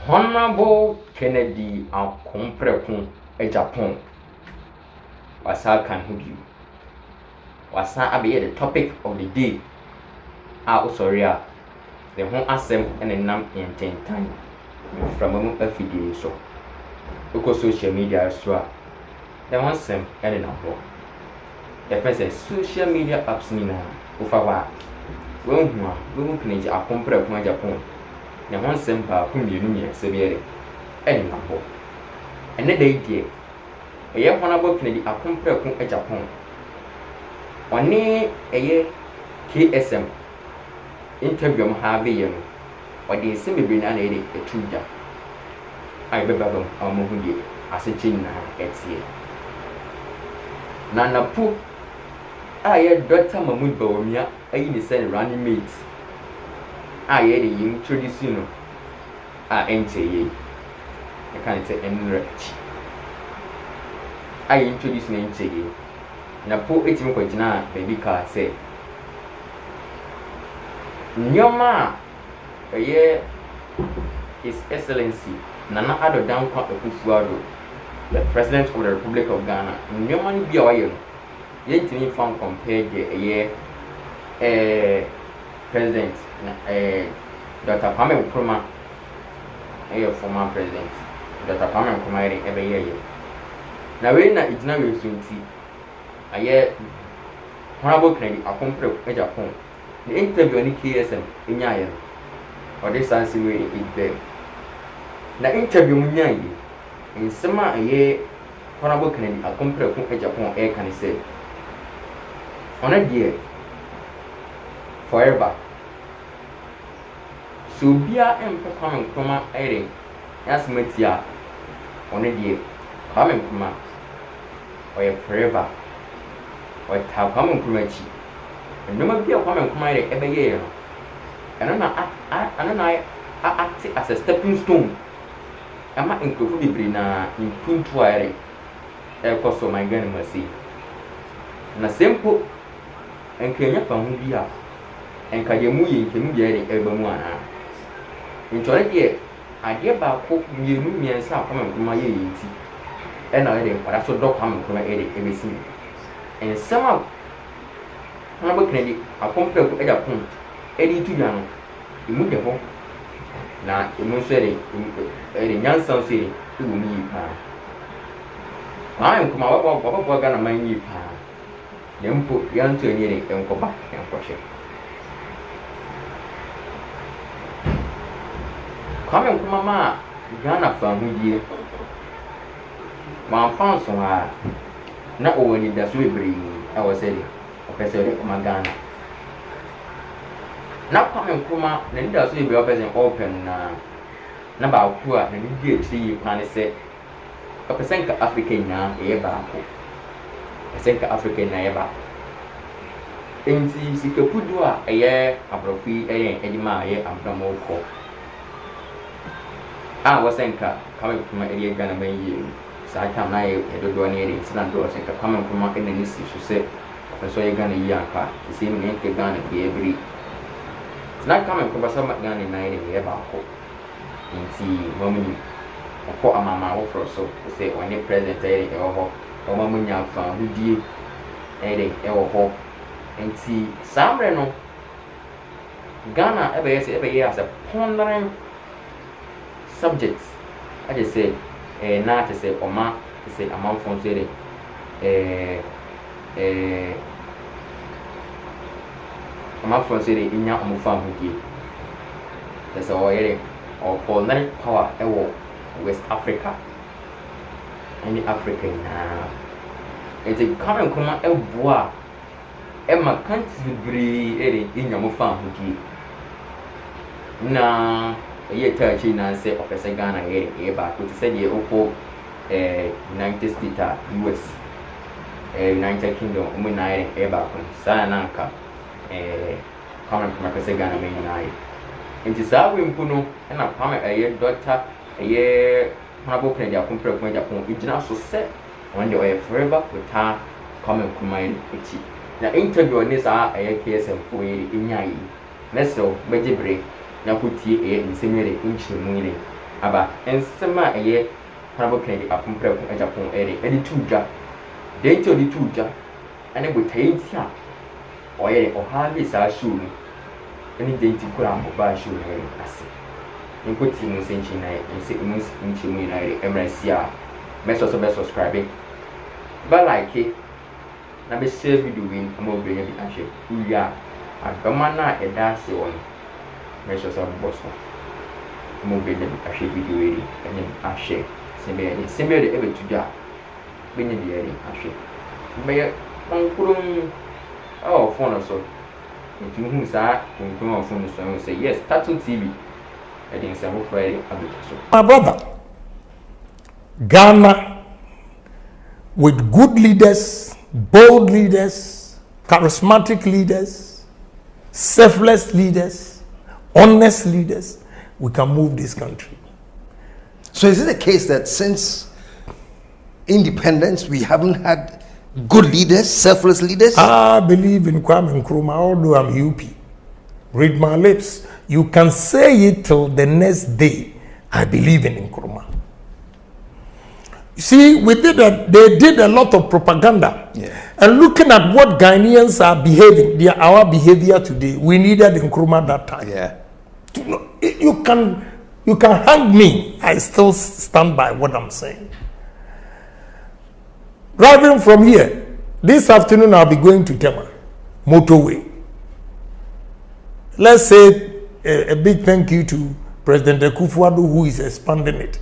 Hon.Ken Agyapong wasa kan ho bio. Wasa abeye the topic of the day. Sørry the ho asem ene nam ententan from mu afidie so. Oko social media so a the ho asem ene na ho. The first social media apps ni na ofa wa. Wo Ken Agyapong na ho asem pa ko mienu se biere ene na ho. Ene dey die Ken Agyapong one KSM interview have you or the same be na ere etuja ai bebabam amohudie asechin na etie na NAPO Dr. Mahmoud Bawumia ayi ni sen running mate the introduce no NCA I can't say enrich I introduce na NCA NAPO etimi kwagina baby car say Nyoma His Excellency Nana Addo Dankwa Akufo-Addo, the President of the Republic of Ghana. Nyoma ni bia waye no yentimi fan compare the President Dr. Kwame Nkrumah former President Dr. Kwame Nkrumah ebe na we na igina we sunti Hon.Ken Agyapong the interview ni KSM enyaye or this answer we it na interview munyaye nsema Hon.Ken Agyapong can say on a dear forever so bia Kwame Nkrumah asmetia on a dear Kwame Nkrumah or forever or Kwame Nkrumah chi no ma bia Kwame Nkrumah ebe ye no eno na act as a stepping stone ama nkofo bibiri na impuntu ayre ekoso my Ghana masi na sempo enkenya fa ho bia enka de mu ye nkemu bia eba mu ana ntore de ade ba ko mienu miensa Kwame Nkrumah ye yinti ena ere para so do Kwame Nkrumah ebesi ensema Hon.Ken Agyapong edi tu nya no imu de ho na imu so ere nyansan so ere iwu mi pa Kwame Nkrumah wabwa Ghana man yi pa nempo yanto ni ere enkoba enkohwe Kwame Nkrumah ma Ghana fa hudie ma fan so ha na owani da so ebri awosele opesele Ghana na Kwame Nkrumah na nda so ebri opesele open na ba ku a na ndi akiri plan se opesenka Africa na ba ko opesenka Africa na ba enti sikapudu a abrofi edima abramoko wasenka Kwame Nkrumah Ghana man yi sa time na edodo na ere sina do senka Kwame Nkrumah ni si so se so Ghana yi aka isi mi nke Ghana ke ebri na Kwame Nkrumah sa Ghana na ere ba ko nti mamuni ko amama wo fro so se one president ho o mamunya fa hudie ho nti samre no Ghana ebe as a pondering subjects I just say na to say oma to say amount from say amount from say inya omufa hudie that's all or pondering power West Africa and Africa na it's a Kwame Nkrumah eboa ma countries bibiri inya omufa hudie na touchy na say opesa Ghana ba ko say the oko United States US United Kingdom na ba ko sa na nka Kwame Nkrumah pesa Ghana me na nti sa we mpuno na Kwame Dr. Hon.Ken Agyapong igina so se on the forever with her Kwame Nkrumah echi na interview ni sa KSM ko inyai meso bejibre na kutie nsemere nchiremu ile aba ensema eye Hon.Ken Agyapong edi tuja dentro di tuja ane butaintia oye ohabi sa show any denti kura mobile show na ase nkoti mu senchi na nse mu nchi mu na emresi a meso so be subscribe ba like na be share video wi mo be bi ahwe uya adoma na eda se won meso so boss mo be bi ahwe video wi ene ahwe sembe de ebe tuja be ne bi ere ahwe be onkurum phone so you say yes, Tattoo TV. My brother, Ghana, with good leaders, bold leaders, charismatic leaders, selfless leaders, honest leaders, we can move this country. So is it the case that since independence we haven't had good leaders, selfless leaders? I believe in Kwame Nkrumah, although I'm UP. Read my lips. You can say it till the next day. I believe in Nkrumah. You see, they did a lot of propaganda. Yeah. And looking at what Ghanaians are behaving, our behavior today, we needed Nkrumah that time. Yeah. You can hang me. I still stand by what I'm saying. Driving from here, this afternoon I'll be going to Tema, motorway. Let's say a big thank you to President Akufo-Addo, who is expanding it.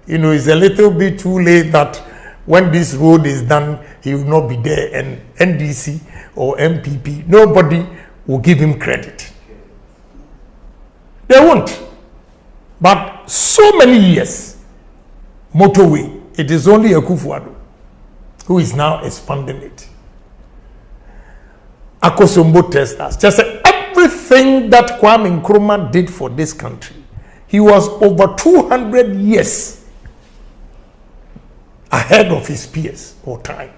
You know, it's a little bit too late that when this road is done, he will not be there, and NDC or MPP, nobody will give him credit. They won't. But so many years, motorway, it is only Akufo-Addo who is now expanding it. Akosombo testers. Just everything that Kwame Nkrumah did for this country, he was over 200 years ahead of his peers or time.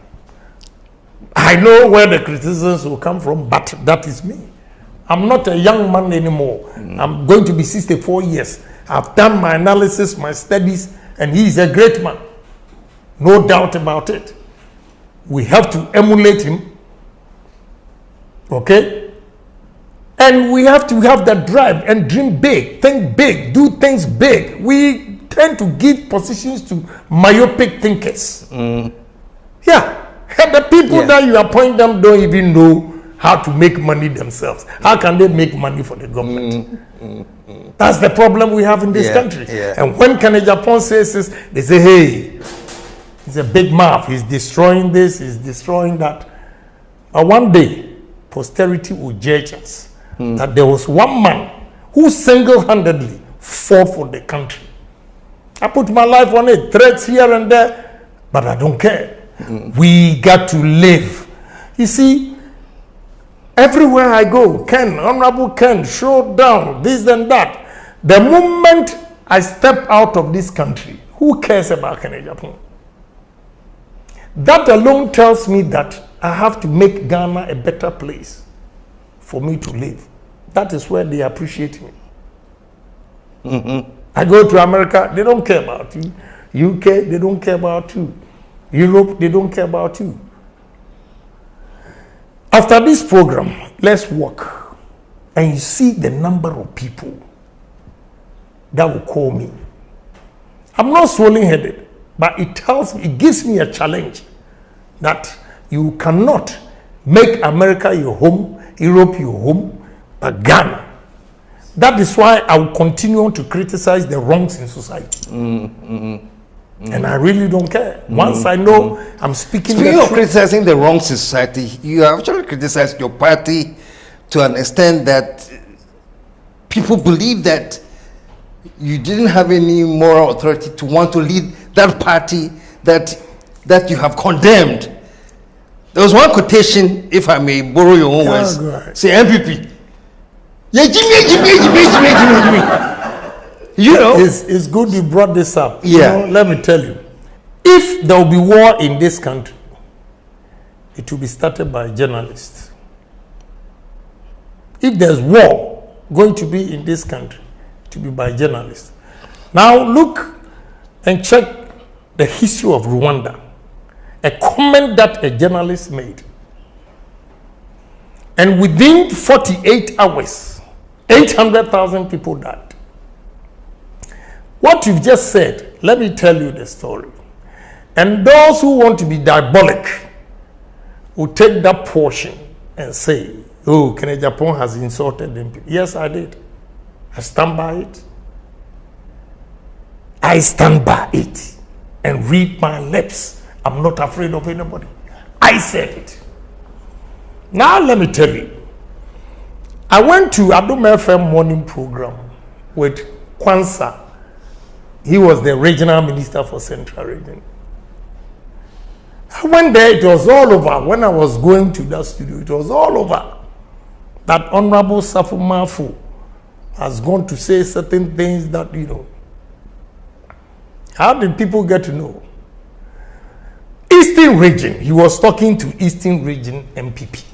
I know where the criticisms will come from, but that is me. I'm not a young man anymore. I'm going to be 64 years. I've done my analysis, my studies, and he is a great man. No doubt about it. We have to emulate him, okay? And we have to have that drive and dream big, think big, do things big. We tend to give positions to myopic thinkers. Yeah, and the people that you appoint them don't even know how to make money themselves. How can they make money for the government? That's the problem we have in this country. And when Ken Agyapong says this, they say, hey, he's a big mouth. He's destroying this, he's destroying that. But one day, posterity will judge us that there was one man who single-handedly fought for the country. I put my life on it, threats here and there, but I don't care. We got to live. You see, everywhere I go, Ken, Honorable Ken, showdown, this and that. The moment I step out of this country, who cares about Ken Agyapong? That alone tells me that I have to make Ghana a better place for me to live. That is where they appreciate me. I go to America, they don't care about you. UK, they don't care about you. Europe, they don't care about you. After this program, let's walk, and you see the number of people that will call me. I'm not swollen-headed, but it gives me a challenge that you cannot make America your home, Europe your home, but Ghana. That is why I will continue to criticize the wrongs in society. And I really don't care. Once I know I'm speaking the truth. Speaking of criticizing the wrongs in society, you have actually criticized your party to an extent that people believe that you didn't have any moral authority to want to lead that party that you have condemned. There was one quotation, if I may borrow your own words, say MPP. You know, it's good you brought this up. Yeah. You know, let me tell you, if there will be war in this country, it will be started by journalists. If there's war going to be in this country, it will be by journalists. Now look and check the history of Rwanda. A comment that a journalist made. And within 48 hours, 800,000 people died. What you've just said, let me tell you the story. And those who want to be diabolic will take that portion and say, oh, Ken Agyapong has insulted them. Yes, I did. I stand by it. I stand by it and read my lips. I'm not afraid of anybody. I said it. Now let me tell you. I went to Abdul FM morning program with Kwanzaa. He was the regional minister for Central Region. I went there, it was all over. When I was going to that studio, it was all over. That Honorable Safumafu has gone to say certain things that, you know. How did people get to know? Eastern Region, he was talking to Eastern Region MPP.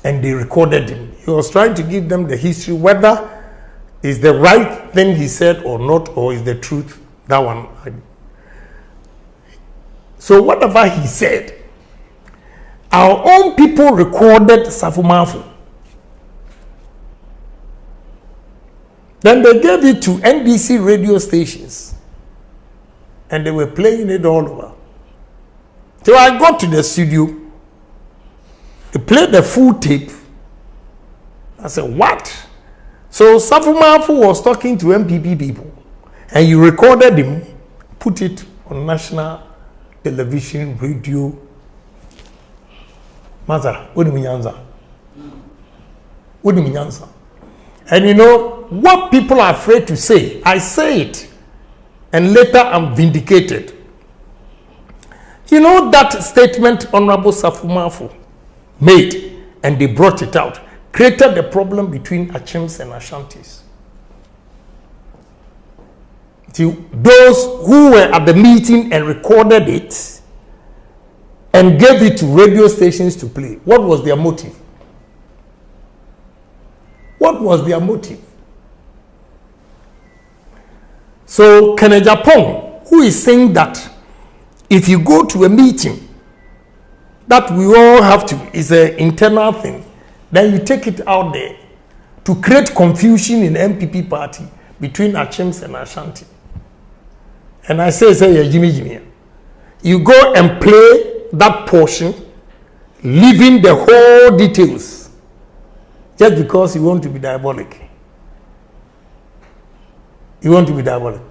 And they recorded him. He was trying to give them the history, whether it's the right thing he said or not, or is the truth, that one. So whatever he said, our own people recorded Safumafu. Then they gave it to NBC radio stations. And they were playing it all over. So I got to the studio. They played the full tape. I said, what? So Safumafu was talking to MPP people. And you recorded him, put it on national television, radio. Maza, what do you mean? What do you mean? And you know, what people are afraid to say, I say it. And later I'm vindicated. You know that statement Honorable Safumafu made, and they brought it out, created the problem between Achims and Ashantis. To those who were at the meeting and recorded it and gave it to radio stations to play, what was their motive? What was their motive? So Ken Agyapong, who is saying that if you go to a meeting, that we all have to, is an internal thing, then you take it out there to create confusion in the MPP party between Achims and Ashanti. And I say, Jimmy, you go and play that portion, leaving the whole details, just because you want to be diabolic. You want to be diabolic.